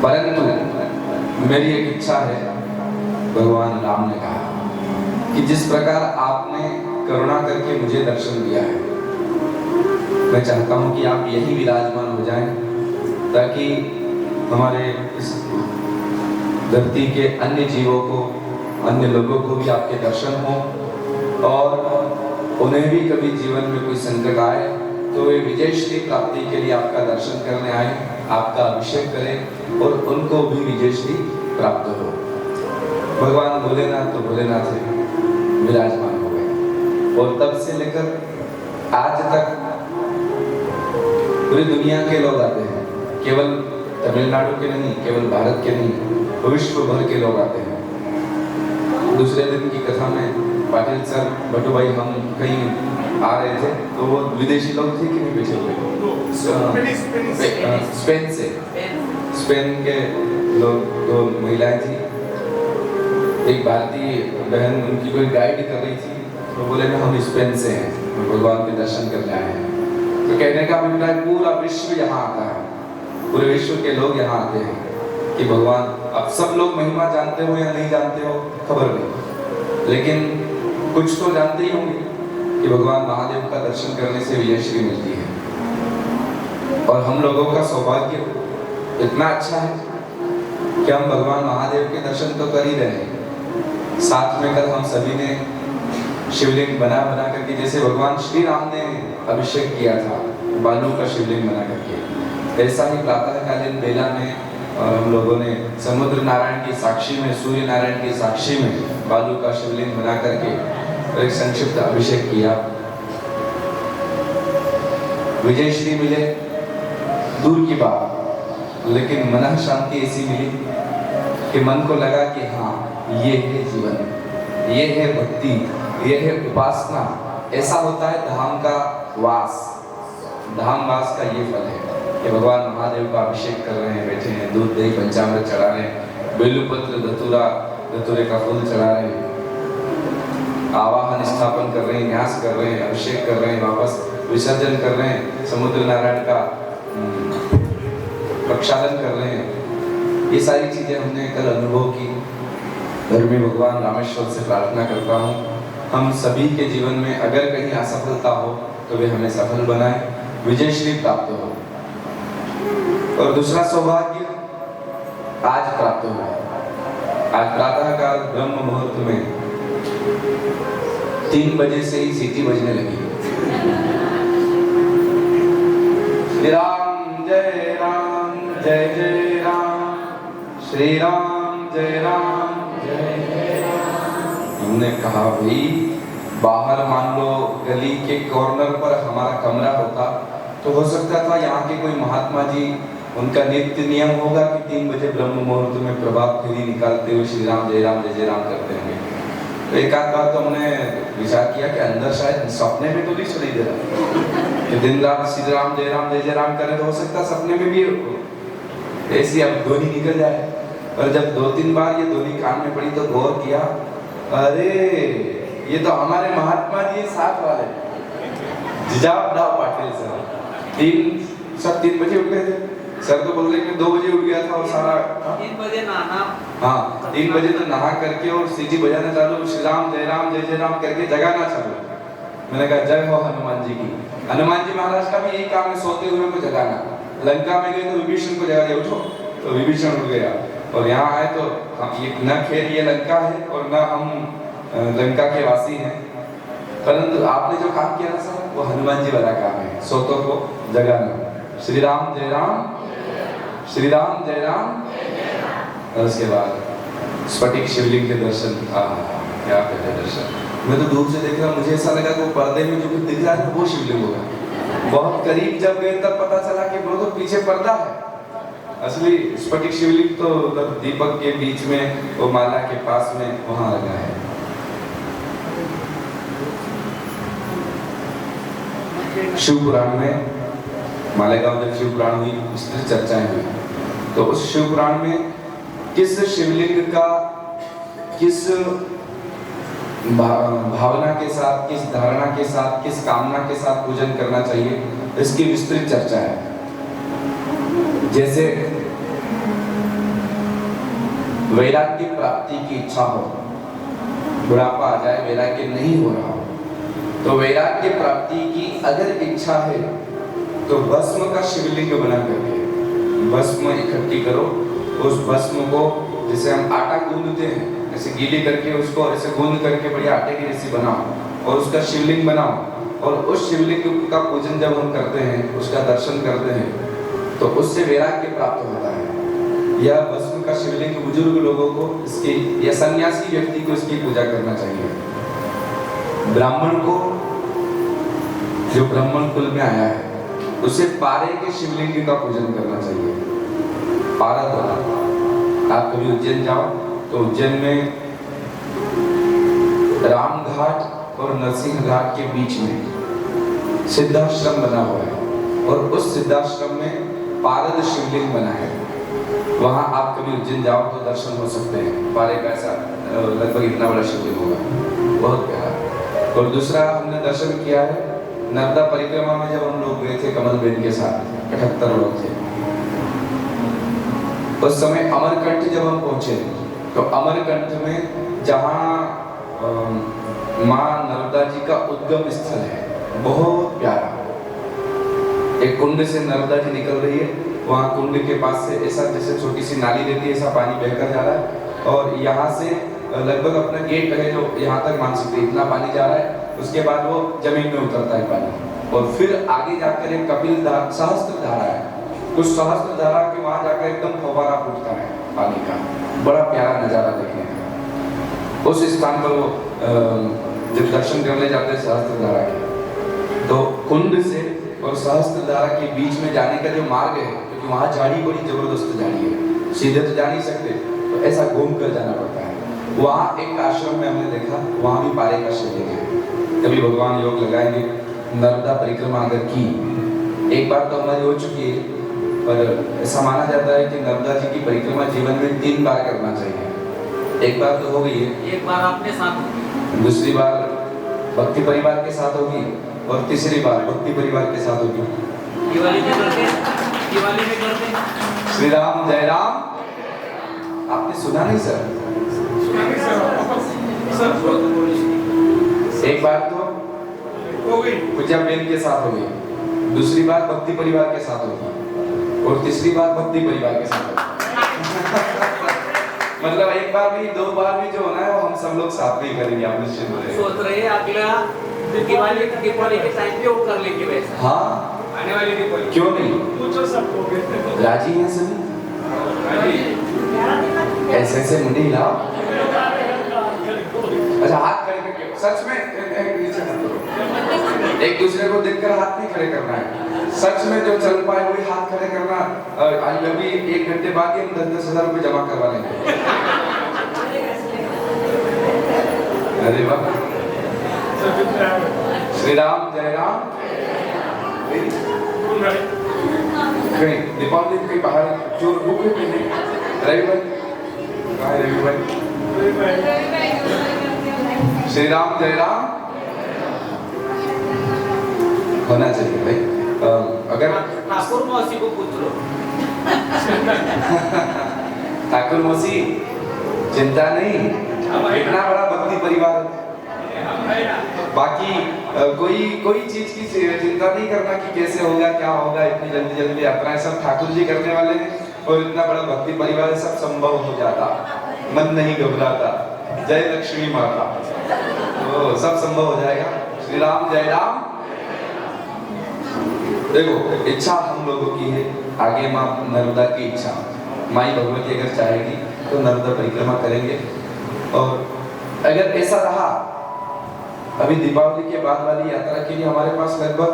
परंतु मेरी एक इच्छा है, भगवान राम ने कहा कि जिस प्रकार आपने करुणा करके मुझे दर्शन दिया है, मैं चाहता हूं कि आप यही विराजमान हो जाएं, ताकि हमारे इस धरती के अन्य जीवों को, अन्य लोगों को भी आपके दर्शन हो, और उन्हें भी कभी जीवन में कोई संकट आए तो वे विजय श्री प्राप्ति के लिए आपका दर्शन करने आए, आपका अभिषेक करें और उनको भी विजय श्री प्राप्त हो। भगवान भोलेनाथ तो भोलेनाथ विराजमान हो गए, और तब से लेकर आज तक पूरी दुनिया के लोग आते हैं, केवल तमिलनाडु के नहीं, केवल भारत के नहीं, विश्व भर के लोग आते हैं। दूसरे दिन की कथा में पाटिल सर, बटू भाई, हम कहीं आ रहे थे तो वो विदेशी लोग थे कि नहीं बैठे हुए, स्पेन के लोग, दो महिलाएं थी, एक भारतीय बहन उनकी कोई गाइड कर रही थी, तो बोले ना हम स्पेन से हैं, भगवान के दर्शन करने आए हैं। तो कहने का अभिप्राय पूरा विश्व यहाँ आता है, पूरे विश्व के लोग यहाँ आते हैं कि भगवान, अब सब लोग महिमा जानते हो या नहीं जानते हो खबर नहीं, लेकिन कुछ तो जानते ही होंगे कि भगवान महादेव का दर्शन करने से विजय श्री मिलती है। और हम लोगों का सौभाग्य इतना अच्छा है कि हम भगवान महादेव के दर्शन तो कर ही रहे हैं, साथ में कल हम सभी ने शिवलिंग बना करके, जैसे भगवान श्री राम ने अभिषेक किया था बालू का शिवलिंग बना करके, ऐसा ही प्रातःकालीन बेला में हम लोगों ने समुद्र नारायण की साक्षी में, सूर्य नारायण की साक्षी में बालू का शिवलिंग बना करके एक संक्षिप्त अभिषेक किया। विजय श्री मिले दूर की बात, लेकिन मन शांति ऐसी मिली कि मन को लगा कि हाँ, ये है जीवन, ये है भक्ति, ये है उपासना। ऐसा होता है धाम का वास, धाम वास का ये फल है कि भगवान महादेव का अभिषेक कर रहे हैं, बैठे हैं, दूध दही पंचामृत चढ़ा रहे हैं, बेलपत्र धतूरे का फूल चढ़ा रहे हैं, आवाहन स्थापन कर रहे हैं, न्यास कर रहे हैं, अभिषेक कर रहे हैं, वापस विसर्जन कर रहे हैं, समुद्र नारायण का प्रक्षालन कर रहे हैं। ये सारी चीजें हमने कल अनुभव की। घर में भगवान रामेश्वर से प्रार्थना करता हूँ, हम सभी के जीवन में अगर कहीं असफलता हो तो वे हमें सफल बनाए, विजय श्री प्राप्त हो। और दूसरा सौभाग्य आज प्राप्त हुआ। आज प्रातः काल ब्रह्म मुहूर्त में 3 बजे से ही सीटी बजने लगी। श्री राम जय राम, जय जय राम, श्री राम जय राम, जय जय राम। हमने कहा भाई, बाहर मान लो गली के कॉर्नर पर हमारा कमरा होता तो हो सकता था यहाँ के कोई महात्मा जी, उनका नित्य नियम होगा कि 3 बजे ब्रह्म मुहूर्त में प्रभात फेरी निकालते हुए श्री राम जय राम, जय जय राम करते होंगे। तो एक आध बार तो हमने विचार किया कि अंदर शायद सपने में तो नहीं सुनाई दे रहा कि दिन रात श्री राम जय राम, जय जय राम करे, तो हो सकता सपने में भी ऐसी अब ध्वनि निकल जाए। और जब 2-3 बार ये ध्वनि कान में पड़ी तो गौर किया, अरे ये तो हमारे महात्मा जी साथ वाले जिजाबराव पाटिल सर। 3 बजे उठ गए थे सर, तो बोल रहे कि 2 बजे उठ गया था और सारा 3 बजे नहाना, हाँ 3 बजे तो नहा करके और सीटी बजाना चालू, श्री राम जय राम, जय जय राम करके जगाना चालू। मैंने कहा जय हो हनुमान जी की। हनुमान जी महाराज का भी यही काम है, सोते हुए को जगाना। लंका में गए तो विभीषण को जगा दिया, उठो, तो विभीषण उठ गया। और यहाँ आए तो हम ये न खेल ये लंका है और न हम लंका के वासी हैं, परंतु आपने जो काम किया ना सर, वो हनुमान जी वाला काम है, सोतों को जगाना। श्री राम जय राम, श्री राम जय राम। और उसके बाद स्फटिक शिवलिंग के दर्शन, क्या कहते हैं दर्शन। मैं तो दूर से देख रहा, मुझे ऐसा लगा कि वो पर्दे में जो कुछ दिख रहा है वो शिवलिंग होगा। बहुत करीब जब गए तब पता चला कि वो तो पीछे पर्दा है। असली स्फटिक शिवलिंग तो दीपक के बीच में, वो माला के पास में वहां लगा है। शिव पुराण में, मालेगांव जब शिव पुराण हुई, उसकी चर्चाएं हुई, तो उस शिव पुराण में किस शिवलिंग का किस भावना के साथ, किस धारणा के साथ, किस कामना के साथ पूजन करना चाहिए, इसकी विस्तृत चर्चा है। जैसे वैराग्य प्राप्ति की इच्छा हो, बुढ़ापा आ जाए, वैराग्य नहीं हो रहा हो, तो वैराग्य प्राप्ति की अगर इच्छा है तो भस्म का शिवलिंग बना करके भस्म इकट्ठी करो। उस भस्म को जैसे हम आटा गूंदते हैं, ऐसे गीली करके उसको ऐसे गूंद करके बढ़िया आटे की जैसी बनाओ और उसका शिवलिंग बनाओ, और उस शिवलिंग का पूजन जब हम करते हैं, उसका दर्शन करते हैं, तो उससे वैराग्य प्राप्त होता है। यह भस्म का शिवलिंग बुजुर्ग लोगों को इसकी, या सन्यासी व्यक्ति को इसकी पूजा करना चाहिए। ब्राह्मण को, जो ब्राह्मण कुल में आया है, उसे पारे के शिवलिंग का पूजन करना चाहिए। पारा द्वारा आप कभी उज्जैन जाओ तो उज्जैन में राम घाट और नरसिंह घाट के बीच में सिद्धाश्रम बना हुआ है, और उस सिद्धाश्रम में पारद शिवलिंग बना है। वहां आप कभी उज्जैन जाओ तो दर्शन हो सकते हैं। पारे का ऐसा लगभग इतना बड़ा शिवलिंग होगा, बहुत प्यारा। और दूसरा हमने दर्शन किया है नर्मदा परिक्रमा में, जब हम लोग गए थे कमल बेन के साथ, 78 लोग थे। उस समय अमरकंठ जब हम पहुंचे तो अमरकंठ में जहाँ माँ नर्मदा जी का उद्गम स्थल है, बहुत प्यारा, एक कुंड से नर्मदा जी निकल रही है, वहाँ कुंड के पास से ऐसा जैसे छोटी सी नाली रहती है, ऐसा पानी बहकर जा रहा है, और यहाँ से लगभग अपना गेट है जो यहाँ तक मान सकते इतना पानी जा रहा है। उसके बाद वो जमीन में उतरता है पानी, और फिर आगे जाकर एक कपिल सहस्त्र धारा है, कुछ सहस्त्र धारा के वहां जाकर एकदम फव्वारा फूटता है पानी का, बड़ा प्यारा नजारा देखने का। उस स्थान पर वो जब दर्शन करने जाते हैं सहस्त्र धारा के, तो कुंड से और सहस्त्र धारा के बीच में जाने का जो मार्ग है, क्योंकि वहां झाड़ी बड़ी जबरदस्त झाड़ी है, सीधे तो जा नहीं सकते, तो ऐसा घूम कर जाना पड़ता है। वहाँ एक आश्रम में हमने देखा, वहाँ भी पारे का शिवलिंग है। कभी भगवान योग लगाएंगे, नर्मदा परिक्रमा अगर की, एक बार तो हमारी हो चुकी है, पर ऐसा माना जाता है कि नर्मदा जी की परिक्रमा जीवन में 3 बार करना चाहिए। एक बार तो हो गई है, एक बार अपने साथ, दूसरी बार भक्ति परिवार के साथ होगी, और तीसरी बार भक्ति परिवार के साथ होगी। दिवाली में करते, दिवाली में करते। श्री राम जय राम। आपने सुना नहीं सर? एक बार तो पूजा बेन के साथ होगी, दूसरी बार भक्ति परिवार के साथ होगी, और तीसरी बार भक्ति परिवार के साथ होगी। मतलब एक बार भी 2 बार भी जो होना है वो हम सब लोग साथ में ही करेंगे। आप निश्चित रहिए। सोच रहे हैं अगला दिवाली के टाइम पे वो कर लेंगे वैसे। हाँ, आने वाली दिवाली क्यों नहीं, पूछो सबको। राजी हैं सभी? ऐसे ऐसे मुंडी हिलाओ। अच्छा, हाथ खड़े करके सच में एक दूसरे को देखकर हाथ नहीं खड़े करना है, सच में जो चल पाए वही हाथ खड़े करना। अभी 1 घंटे बाद ही हम 10-10 हजार रुपए जमा करवा लेंगे। अरे वाह, श्री राम जय राम। कहीं दीपावली कहीं बाहर जो रुके पे नहीं, रवि भाई, श्री राम जय राम होना चाहिए भाई। अगर ठाकुर मौसी को पूछ लो। ठाकुर मौसी चिंता नहीं, इतना बड़ा भक्ति परिवार, बाकी कोई चीज की चिंता नहीं करना कि कैसे होगा क्या होगा, इतनी जल्दी जल्दी यात्राएं सब ठाकुर जी करने वाले हैं, और इतना बड़ा भक्ति परिवार सब संभव हो जाता, मन नहीं घबराता। जय लक्ष्मी माता, तो सब संभव हो जाएगा। श्री राम जय राम। देखो, इच्छा हम लोगों की है, आगे माँ नर्मदा की इच्छा, माई भगवती अगर चाहेगी तो नर्मदा परिक्रमा करेंगे। और अगर ऐसा रहा, अभी दीपावली के बाद वाली यात्रा के लिए हमारे पास लगभग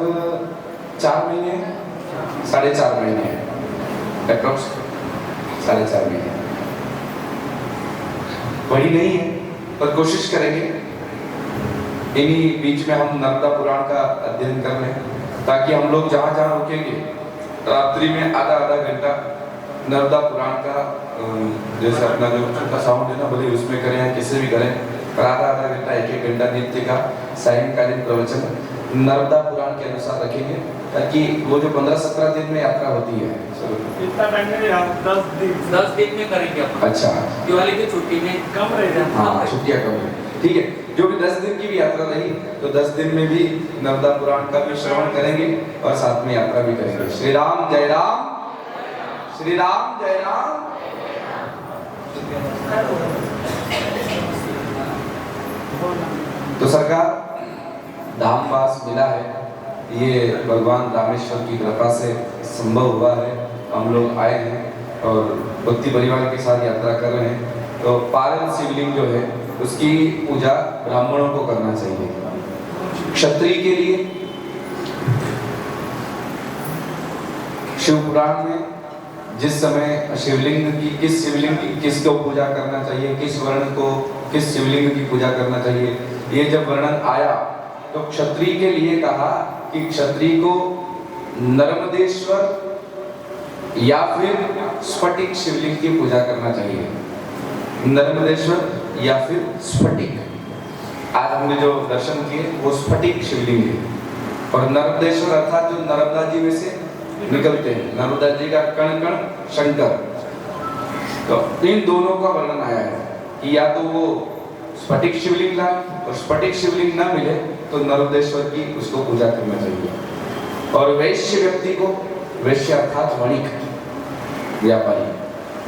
4 महीने, 4.5 महीने है, अप्रोक्स 4.5 महीने। बड़ी नहीं है, पर कोशिश करेंगे इन्हीं बीच में हम नर्मदा पुराण का अध्ययन कर लें, ताकि हम लोग जहाँ जहाँ रुकेंगे रात्रि में आधा घंटा नर्मदा पुराण का, जैसे अपना जो छोटा साउंड है ना, भले उसमें करें या किसी भी करें, पर आधा घंटा 1-1 घंटा नित्य का सायंकालीन प्रवचन नर्मदा पुराण के अनुसार रखेंगे, ताकि वो जो 15-17 दिन में यात्रा होती है, इतना टाइम नहीं रहा, 10 दिन में करेंगे अपन। अच्छा, दिवाली की छुट्टी में कम रह जाता हाँ छुट्टियाँ कम है, ठीक है। जो भी 10 दिन की भी यात्रा रही तो 10 दिन में भी नर्मदा पुराण का भी श्रवण करेंगे और साथ में यात्रा भी करेंगे। श्री राम जय राम, श्री राम जय राम। तो सरकार धामवास मिला है, ये भगवान रामेश्वर की कृपा से संभव हुआ है। हम लोग आए हैं और भक्ति परिवार के साथ यात्रा कर रहे हैं। तो पारण शिवलिंग जो है उसकी पूजा ब्राह्मणों को करना चाहिए। क्षत्रिय के लिए शिव पुराण में जिस समय शिवलिंग की किसको पूजा करना चाहिए, किस वर्ण को किस शिवलिंग की पूजा करना चाहिए, ये जब वर्णन आया तो क्षत्रिय के लिए कहा कि क्षत्रिय को नर्मदेश्वर या फिर स्फटिक शिवलिंग की पूजा करना चाहिए। नर्मदेश्वर या फिर स्फटिक। आज हमने जो दर्शन किए वो स्फटिक शिवलिंग है, और नर्मदेश्वर अर्थात जो नर्मदा जी में से निकलते हैं, नर्मदा जी का कण कण शंकर। तो इन दोनों का वर्णन आया है कि या तो वो स्फटिक शिवलिंग लाए, और स्फटिक शिवलिंग ना मिले तो नर्मदेश्वर की उसको पूजा करना चाहिए। और वैश्य व्यक्ति को, वैश्य अर्थात वणिक व्यापारी,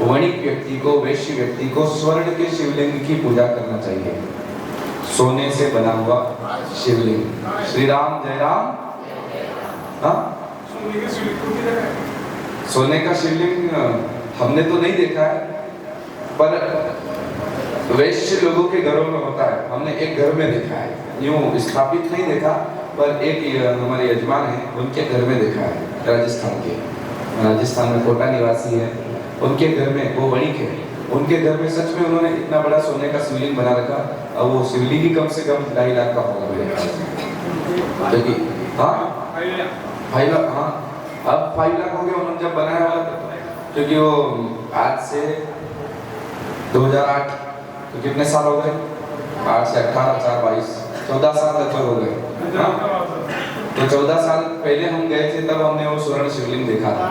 वणिक व्यक्ति को, वैश्य व्यक्ति को स्वर्ण के शिवलिंग की पूजा करना चाहिए, सोने से बना हुआ शिवलिंग। श्री राम जय राम। हाँ, सोने का शिवलिंग हमने तो नहीं देखा है, पर वैश्य लोगों के घरों में होता है। हमने एक घर में देखा है, यूं स्थापित नहीं देखा, पर एक हमारे यजमान है उनके घर में देखा है, राजस्थान के, राजस्थान में कोटा निवासी है, उनके घर में वो वणिक है, उनके घर में सच में उन्होंने इतना बड़ा सोने का शिवलिंग बना रखा। अब वो शिवलिंग ही कम से कम 2.5 लाख का होगा मेरे ख्याल से। देखिए, हाँ 5 लाख, हाँ अब 5 लाख हो गया उन्होंने जब बनाया वाला, क्योंकि वो आज से 2008, तो कितने साल हो गए? 8 से 18, 4, 22, 14 साल लगभग हो गए। हाँ, तो 14 साल पहले हम गए थे, तब हमने वो स्वर्ण शिवलिंग देखा था।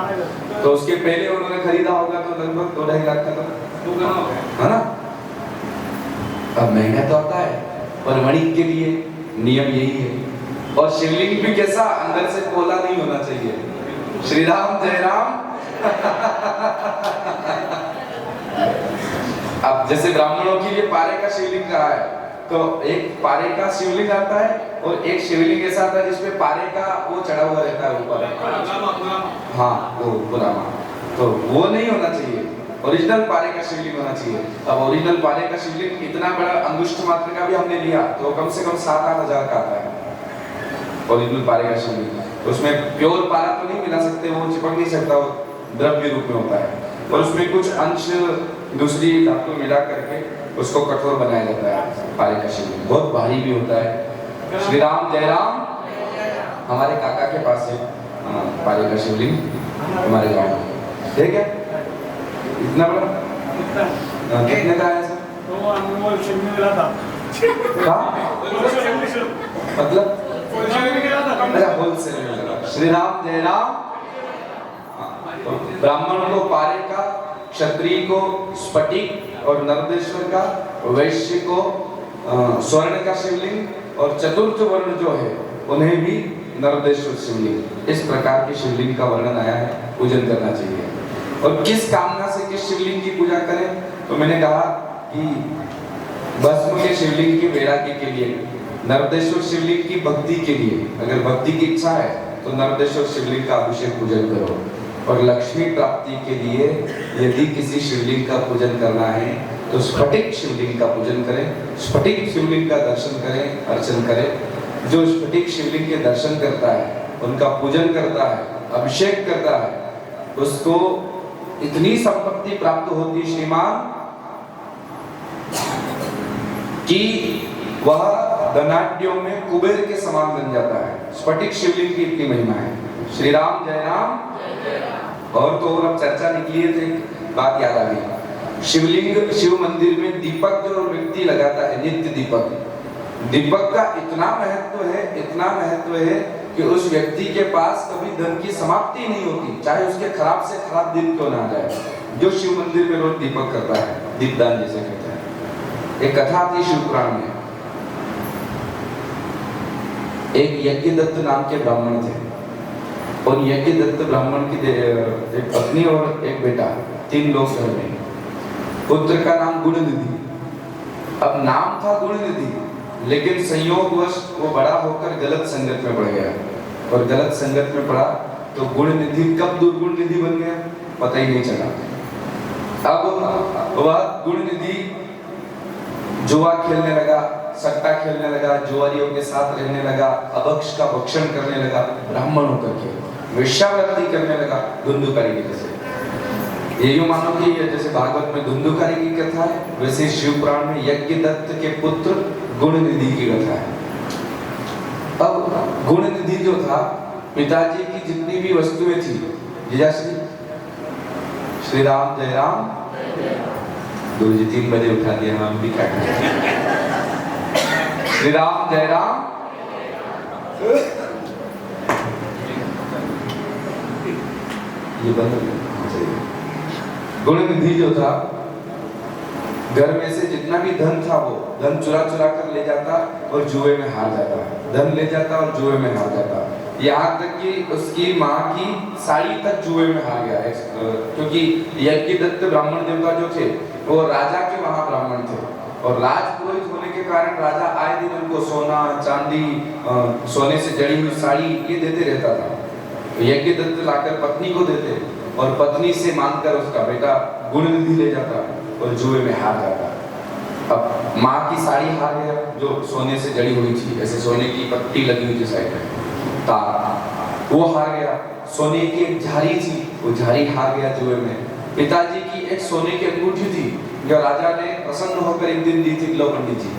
तो उसके पहले उन्होंने खरीदा होगा तो लगभग 2-2.5 लाख का है ना। अब महंगा तो आता है, पर वणिक के लिए नियम यही है। और शिवलिंग भी कैसा, अंदर से कोला नहीं होना चाहिए। श्री राम जय राम। अब जैसे ब्राह्मणों के लिए पारे का शिवलिंग कहा है, तो एक पारे का शिवलिंग आता है और एक शिवलिंग ऐसा आता है जिसमें पारे का वो चढ़ा हुआ रहता है ऊपर। हाँ, वो गुलामा, तो वो नहीं होना चाहिए, ओरिजिनल पारे का शिवलिंग होना चाहिए। अब ओरिजिनल पारे का शिवलिंग इतना बड़ा अंगुष्ठ मात्र का भी हमने लिया तो कम से कम 7-8 हजार का आता है ओरिजिनल पारे का शिवलिंग। उसमें प्योर पारा तो नहीं मिला सकते, वो चिपक नहीं सकता, वो द्रव्य रूप में होता है, और उसमें कुछ अंश दूसरी धातु मिला करके उसको कठोर बनाया जाता है। पारे का शिवलिंग बहुत भारी भी होता है। श्री राम जय राम। हमारे काका के पास है पारे का शिवलिंग, हमारे गांव में, ठीक है, इतना बड़ा। कितने का है सर? मतलब अच्छा, होलसेल में। श्री राम जय राम। तो ब्राह्मण को पारे का, क्षत्रिय को स्फटिक और नर्मदेश्वर का, वैश्य को स्वर्ण का शिवलिंग, और चतुर्थ वर्ण जो है उन्हें भी नर्मदेश्वर शिवलिंग। इस प्रकार के शिवलिंग का वर्णन आया है, पूजन करना चाहिए। और किस कामना से किस शिवलिंग की पूजा करें, तो मैंने कहा कि भस्म के शिवलिंग की वैराग्य के लिए, नर्मदेश्वर शिवलिंग की भक्ति के लिए, अगर भक्ति की इच्छा है तो नर्मदेश्वर शिवलिंग का अभिषेक पूजन करो। और लक्ष्मी प्राप्ति के लिए यदि किसी शिवलिंग का पूजन करना है तो स्फटिक शिवलिंग का पूजन करें, स्फटिक शिवलिंग का दर्शन करें, अर्चन करें। जो स्फटिक शिवलिंग के दर्शन करता है, उनका पूजन करता है, अभिषेक करता है, उसको इतनी संपत्ति प्राप्त होती श्रीमान कि वह धनाढ्यों में कुबेर के समान बन जाता है। स्फटिक शिवलिंग की इतनी महिमा है। श्री राम जय राम। और तो और अब चर्चा निकली है तो बात याद आ गई। शिवलिंग, शिव मंदिर में दीपक जो व्यक्ति लगाता है, नित्य दीपक, दीपक का इतना महत्व है कि उस व्यक्ति के पास कभी धन की समाप्ति नहीं होती, चाहे उसके खराब से खराब दिन क्यों ना आ जाए। जो शिव मंदिर में रोज दीपक करता है, दीपदान जिसे कहते हैं। एक कथा थी शिव पुराण में, एक यज्ञदत्त नाम के ब्राह्मण थे, और यज्ञदत्त ब्राह्मण की एक पत्नी और एक बेटा, 3 लोग घर में। पुत्र का नाम गुणनिधि। अब नाम था गुणनिधि, लेकिन संयोगवश वो बड़ा होकर गलत संगत में पड़ गया, और गलत संगत में पड़ा तो गुणनिधि कब दुर्गुण निधि बन गया पता ही नहीं चला। अब वह गुणनिधि जुआ खेलने लगा, सट्टा खेलने लगा, जुआरियों के साथ रहने लगा, अभक्ष का भक्षण करने लगा, ब्राह्मण होकर के वेश्यावृत्ति करने लगा, धुंधुकारी की जैसे। ये यूं मानो कि जैसे भागवत में धुंधुकारी की कथा है, वैसे शिव पुराण में यज्ञदत्त के पुत्र गुणनिधि की कथा है। अब गुणनिधि जो था, पिताजी की जितनी भी वस्तुएं थी, जैसे श्री राम जय राम, 2-3 बजे उठा दिया, हम भी क्या करें। श्री राम जय राम, ये बंद। गुणनिधि जो था, घर में से जितना भी धन था वो धन चुरा कर ले जाता और जुए में हार जाता, धन ले जाता और जुए में हार जाता। यहाँ तक कि उसकी माँ की साड़ी तक जुए में हार गया, क्योंकि यज्ञदत्त ब्राह्मण देवता जो थे वो राजा के वहाँ ब्राह्मण थे, और राजपुरोहित होने के कारण राजा आए दिन उनको सोना चांदी, सोने से जड़ी हुई साड़ी ये देते रहता था। तो यज्ञदत्त लाकर पत्नी को देते, और पत्नी से मांगकर उसका बेटा गुणनिधि ले जाता और जुए में हार जाता। अब माँ की साड़ी हार गया जो सोने से जड़ी हुई थी, ऐसे सोने की पट्टी लगी हुई थी साइड में, तार, वो हार गया। सोने की एक झारी थी, वो झारी हार गया जुए में। पिताजी की एक सोने की अंगूठी थी जो राजा ने प्रसन्न होकर एक दिन दी थी, लो पंडित जी,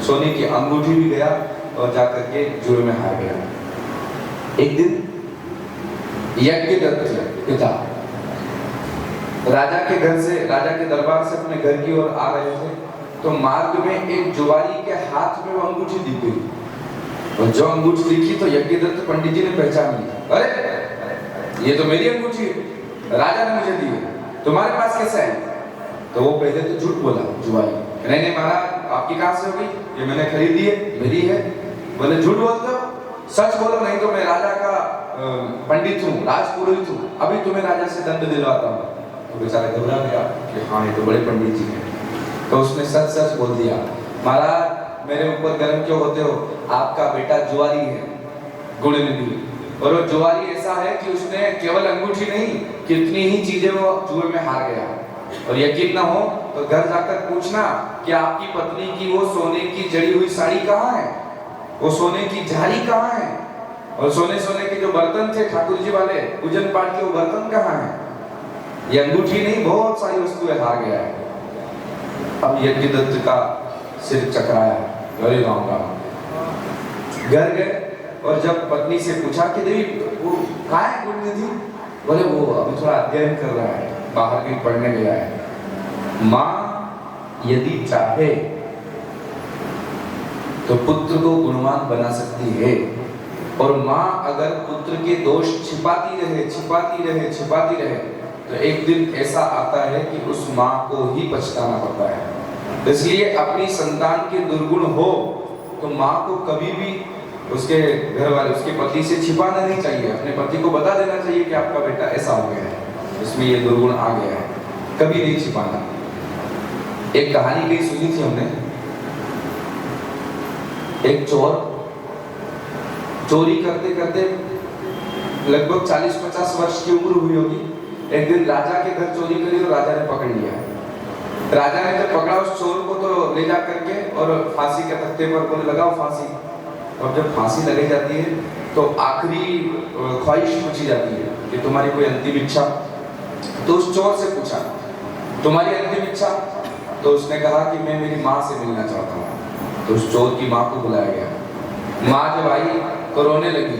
सोने की अंगूठी भी गया और जाकर के जुए में हार गया। एक दिन यज्ञदत्त पिता राजा के घर से, राजा के दरबार से अपने घर की ओर आ रहे थे, तो मार्ग में एक जुआरी के हाथ में वो अंगूठी दिख गई, और जो अंगूठी दिखी तो यज्ञदत्त पंडित जी ने पहचान ली, अरे ये तो मेरी अंगूठी है, राजा ने मुझे दी है, तुम्हारे पास कैसे आई? तो वो पहले तो झूठ बोला जुआरी, नहीं नहीं महाराज आपकी कहाँ से हो गई, ये मैंने खरीदी है, मेरी है। बोले झूठ बोलते हो, सच बोलो नहीं तो मैं राजा का पंडित हूँ, राजपुरोहित हूँ, अभी तुम्हें राजा से दंड दिलवाता हूँ। तो बेचारा घबरा गया कि हाँ ये तो बड़े पंडित जी हैं। तो उसने सच बोल दिया, महाराज मेरे ऊपर गर्म क्यों होते हो, आपका बेटा जुआरी है गुणनिधि, और वो जुआरी ऐसा है कि उसने केवल अंगूठी नहीं कितनी ही चीजें वो जुए में हार गया। और यकीन ना हो तो घर जाकर पूछना कि आपकी पत्नी की वो सोने की जड़ी हुई साड़ी कहाँ है, वो सोने की झाड़ी कहाँ है, और सोने के जो बर्तन थे ठाकुर जी वाले पूजन पाठ के, वो बर्तन कहाँ है। ये अंगूठी नहीं, बहुत सारी वस्तुएं हार गया है। अब यज्ञदत्त का सिर चकराया, अरे राम राम। घर गए और जब पत्नी से पूछा कि देवी वो कहाँ है गुणनिधि, बोले वो अभी थोड़ा अध्ययन कर रहा है, बाहर कहीं पढ़ने गया है। माँ यदि चाहे तो पुत्र को गुणवान बना सकती है, और माँ अगर पुत्र के दोष छिपाती रहे तो एक दिन ऐसा आता है कि उस माँ को ही पछताना पड़ता है। इसलिए अपनी संतान के दुर्गुण हो तो माँ को कभी भी उसके घर वाले, उसके पति से छिपाना नहीं चाहिए, अपने पति को बता देना चाहिए कि आपका बेटा ऐसा हो गया है, इसमें ये दुर्गुण आ गया है, कभी नहीं छिपाना। एक कहानी कहीं सुनी थी हमने, एक चोर चोरी करते करते लगभग 40-50 वर्ष की उम्र हुई होगी, एक दिन राजा के घर चोरी करी और राजा ने पकड़ लिया। राजा ने जब पकड़ा उस चोर को तो ले जा करके और फांसी के तख्ते पर बोले लगाओ फांसी। और जब फांसी लगाई जाती है तो आखिरी ख्वाहिश पूछी जाती है कि तुम्हारी कोई अंतिम इच्छा। तो उस चोर से पूछा तुम्हारी अंतिम इच्छा, तो उसने कहा कि मैं मेरी माँ से मिलना चाहता हूँ। तो उस चोर की माँ को बुलाया गया। माँ जब आई तो रोने लगी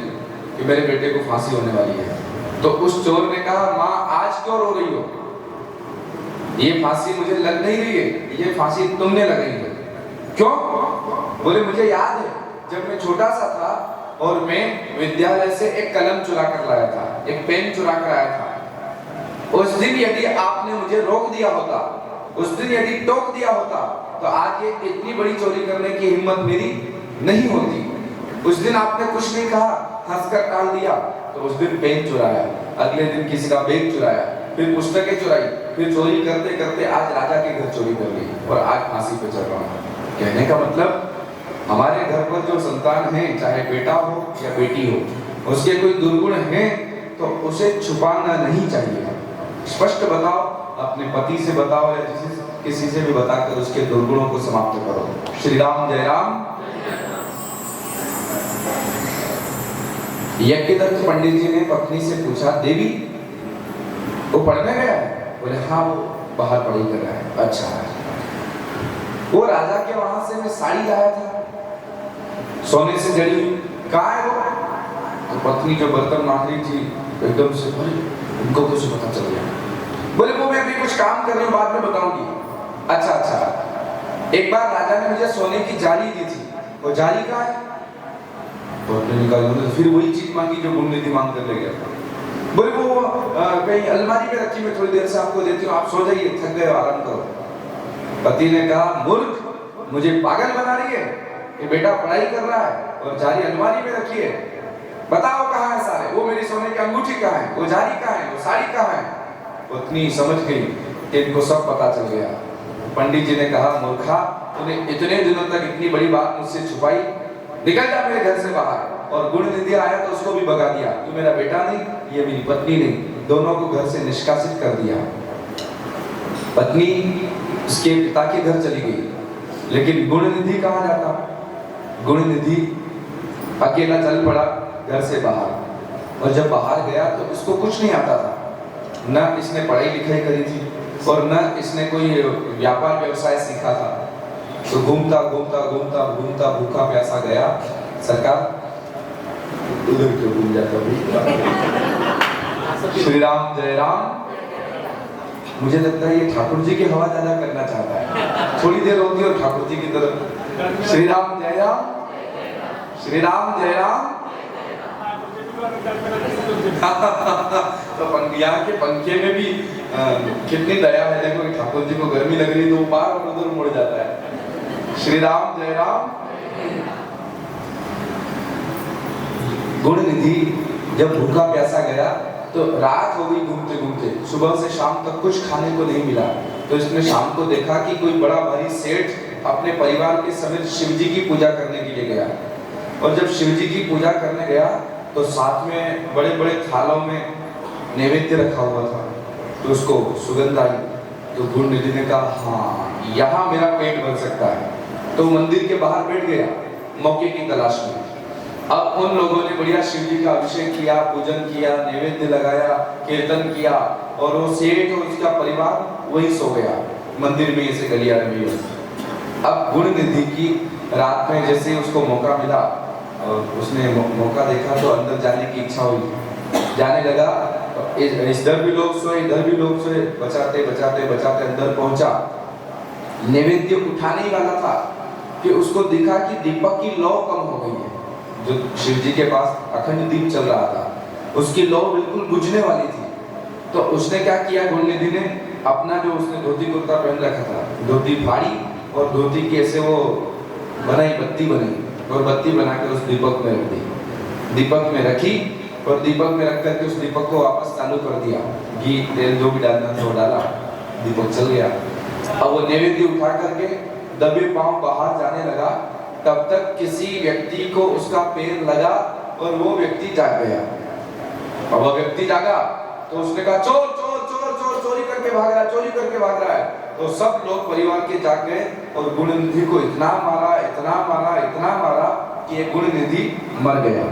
कि मेरे बेटे को फांसी होने वाली है। तो उस चोर ने कहा माँ आज क्यों रो रही हो, ये फांसी मुझे लग नहीं रही है, ये फांसी तुमने लगाई है। क्यों? बोले मुझे याद है जब मैं छोटा सा था और मैं विद्यालय से एक कलम चुरा कर लाया था, एक पेन चुरा कर आया था। उस दिन यदि आपने मुझे रोक दिया होता, उस दिन यदि टोक दिया होता, तो आज ये इतनी बड़ी चोरी करने की हिम्मत मेरी नहीं होती। उस दिन आपने कुछ नहीं कहा, हंसकर टाल दिया, तो उस दिन पेन चुराया, अगले दिन किसी का बैग चुराया, फिर पुस्तकें चुराई, फिर चोरी करते करते आज राजा के घर चोरी कर ली और आज फांसी पे चढ़ रहा हूं। कहने का मतलब हमारे घर पर जो संतान है, चाहे बेटा हो या बेटी हो, उसके कोई दुर्गुण है तो उसे छुपाना नहीं चाहिए। स्पष्ट बताओ, अपने पति से बताओ या किसी से भी बताकर उसके दुर्गुणों को समाप्त करो। श्री राम जय राम। यज्ञदत्त पंडित जी ने पत्नी से पूछा, देवी वो पढ़ने गया है? बोले हाँ, वो बाहर पढ़ाई कर रहा है। अच्छा, वो राजा के वहां से मैं साड़ी लाया था सोने से जड़ी हुई, कहाँ है वो? तो पत्नी जो बर्तन मांग रही थी एकदम से, उनको कुछ पता चल गया। बोले वो मैं अभी कुछ काम कर रही हूँ, बाद में बताऊंगी। अच्छा अच्छा, एक बार राजा ने मुझे सोने की जाली दी थी, वो जाली कहाँ है? तो फिर वही चीज मांगी जो गुणनिधि मांग कर ले गया था। बोले वो कहीं अलमारी में रखी, मैं थोड़ी देर से आपको देती हूँ, आप सो जाइए, थक गए, आराम करो। पति ने कहा, मूर्ख, मुझे पागल बना रही है? ये बेटा पढ़ाई कर रहा है और जाली अलमारी में रखी है, बताओ कहाँ है सारे? वो मेरी सोने की अंगूठी कहाँ है? वो जाली कहाँ है? वो साड़ी कहाँ है? पत्नी समझ गई कि इनको सब पता चल गया। पंडित जी ने कहा, मूर्खा, तूने इतने दिनों तक इतनी बड़ी बात मुझसे छुपाई, निकल जा मेरे घर से बाहर। और गुणनिधि आया तो उसको भी भगा दिया, तू मेरा बेटा नहीं, ये मेरी पत्नी नहीं, दोनों को घर से निष्कासित कर दिया। पत्नी उसके पिता के घर चली गई, लेकिन गुणनिधि कहाँ जाता? गुणनिधि अकेला चल पड़ा घर से बाहर, और जब बाहर गया तो उसको कुछ नहीं आता था, न इसने पढ़ाई लिखाई करी थी और न इसने कोई व्यापार व्यवसाय सीखा था। तो घूमता घूमता घूमता घूमता भूखा प्यासा गया। सरकार उधर क्यों घूम जाता? श्री राम जय राम। मुझे लगता है ये ठाकुर जी की हवा ज्यादा करना चाहता है, थोड़ी देर होती है और ठाकुर जी की तरफ। श्री राम जय राम, श्री राम जय राम। तो यहाँ के पंखे में भी कितनी दया है, देखो ठाकुर जी को गर्मी लग रही तो वो बार और उधर मुड़ जाता है। श्री राम जय राम। गुणनिधि जब भूखा प्यासा गया तो रात हो गई, घूमते घूमते सुबह से शाम तक कुछ खाने को नहीं मिला। तो इसने शाम को देखा कि कोई बड़ा भारी सेठ अपने परिवार के समेत शिव जी की पूजा करने के लिए गया, और जब शिव जी की पूजा करने गया तो साथ में बड़े बड़े थालों में नैवेद्य रखा हुआ था। तो उसको सुगंध आई, तो गुणनिधि ने कहा, हाँ यहाँ मेरा पेट भर सकता है। तो मंदिर के बाहर बैठ गया मौके की तलाश में। अब उन लोगों ने बढ़िया शिव जी का अभिषेक किया, पूजन किया, नैवेद्य लगाया, कीर्तन किया, और वो सेठ और उसका परिवार वही सो गया मंदिर में, ऐसे गलियारे में। अब गुणनिधि की रात में जैसे उसको मौका मिला और उसने मौका देखा तो अंदर जाने की इच्छा हुई, जाने लगा। इधर भी लोग सोए, इधर भी लोग सोए, बचाते बचाते बचाते अंदर पहुंचा। नैवेद्य उठाने ही वाला था कि उसको दिखा कि दीपक की लौ कम हो गई है। जो शिव जी के पास अखंड दीप चल रहा था, उसकी लौ बिल्कुल बुझने वाली थी। तो उसने क्या किया, गुणनिधि ने अपना जो उसने धोती कुर्ता पहन रखा था, धोती फाड़ी और धोती की ऐसे वो बनाई, बत्ती बनाई, और बत्ती बनाकर उस दीपक में रख दी। दीपक में रखी और दीपक में रख करके उस दीपक को वापस चालू कर दिया। घी तेल जो भी डालना था वो डाला, दीपक चल गया। अब वो नैवेद्य उठा करके दबे पांव बाहर जाने लगा, तब तक किसी व्यक्ति को उसका पैर लगा और वो व्यक्ति जाग गया। अब वो व्यक्ति जागा तो उसने कहा, चोर चोर चोर चोर, चोरी करके भाग रहा है, चोरी करके भाग रहा है। तो सब लोग परिवार के जाग गए और गुणनिधि को इतना मारा, इतना मारा, इतना मारा कि ये गुणनिधि मर गया।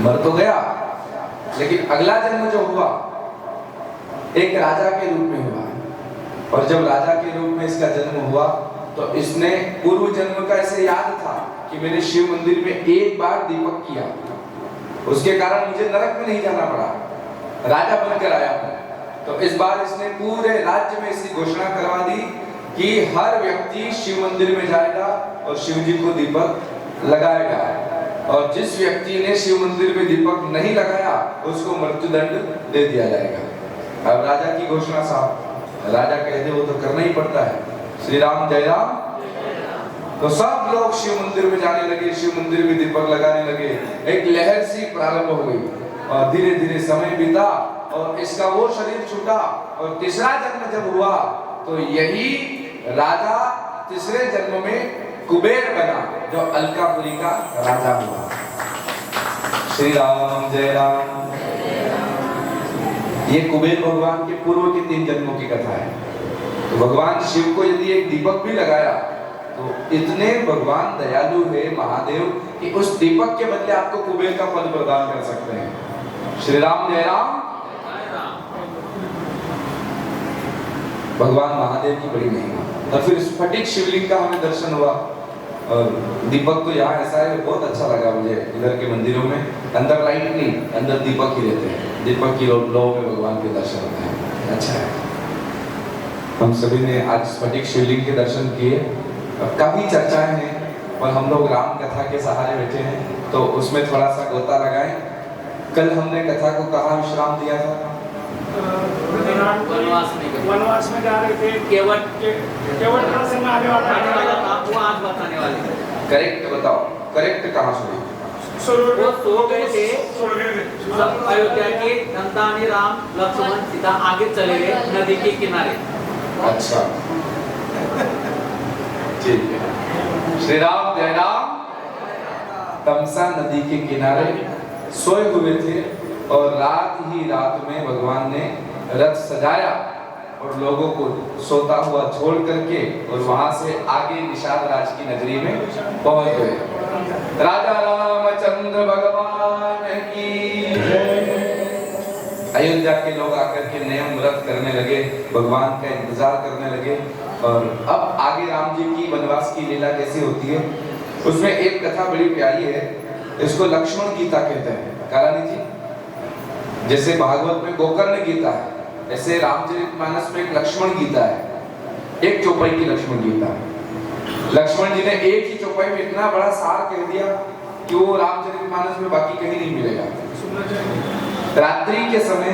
मर तो गया, लेकिन अगला जन्म जो हुआ एक राजा के रूप में हुआ, और जब राजा के रूप में इसका जन्म हुआ तो इसने पूर्व जन्म का इसे याद था कि मैंने शिव मंदिर में एक बार दीपक किया, उसके कारण मुझे नरक में नहीं जाना पड़ा, राजा बनकर आया हूं। तो इस बार इसने पूरे राज्य में इसकी घोषणा करवा दी, कि हर व्यक्ति शिव मंदिर में जाएगा और शिव जी को दीपक लगाएगा, और जिस व्यक्ति ने शिव मंदिर में दीपक नहीं लगाया उसको मृत्युदंड दे दिया जाएगा। अब राजा की घोषणा साहब, राजा कह दे वो तो करना ही पड़ता है। श्री राम जय राम। तो सब लोग शिव मंदिर में जाने लगे, शिव मंदिर में दीपक लगाने लगे। एक लहर सी प्रारंभ हो गई और धीरे धीरे समय बीता और इसका वो शरीर छूटा और तीसरा जन्म जब हुआ तो यही राजा तीसरे जन्म में कुबेर बना, जो अलकापुरी का राजा हुआ। श्री राम जय राम। ये कुबेर भगवान के पूर्व के 3 जन्मों की कथा है। तो भगवान शिव को यदि एक दीपक भी लगाया तो इतने भगवान दयालु है महादेव कि उस दीपक के बदले आपको कुबेर का पद प्रदान कर सकते हैं। श्री राम जय राम। भगवान महादेव की बड़ी महिमा। और फिर स्फटिक शिवलिंग का हमें दर्शन हुआ और दीपक तो यहाँ ऐसा है, बहुत अच्छा लगा मुझे। इधर के मंदिरों में अंदर लाइट नहीं, अंदर दीपक ही रहते हैं। दीपक की लौ में भगवान के दर्शन होते हैं। अच्छा है। हम सभी ने आज स्फटिक शिवलिंग के दर्शन किए। काफी चर्चाएं हैं और हम लोग राम कथा के सहारे बैठे हैं तो उसमें थोड़ा सा गोता लगाएं। कल हमने कथा को कहाँ विश्राम दिया था? वनवास में जा रहे थे, केवट प्रसंग में आने वाला था, वो आज बताने वाले थे। करेक्ट बताओ, करेक्ट कहाँ सुनी? वो सो गए थे, सो गए थे। सब अयोध्या के संतानी राम लक्ष्मण सीता आगे चले गए नदी के किनारे। अच्छा ठीक है। श्री राम जय राम। तमसा नदी के किनारे सोए हुए थे और रात ही रात में भगवान ने रथ सजाया और लोगों को सोता हुआ छोड़ करके और वहां से आगे निषाद राज की नगरी में पहुंच गए। राजा रामचंद्र भगवान की अयोध्या के लोग आकर के नियम व्रत करने लगे, भगवान का इंतजार करने लगे। और अब आगे राम जी की वनवास की लीला कैसी होती है उसमें एक कथा बड़ी प्यारी है। इसको लक्ष्मण गीता कहते हैं। कालानी जी, जैसे भागवत में गोकर्ण गीता है, ऐसे रामचरितमानस में एक लक्ष्मण गीता है। एक चौपाई की लक्ष्मण गीता है। लक्ष्मण जी ने एक ही चौपाई में इतना बड़ा सार कह दिया कि वो रामचरितमानस में बाकी कहीं नहीं मिलेगा। रात्रि के समय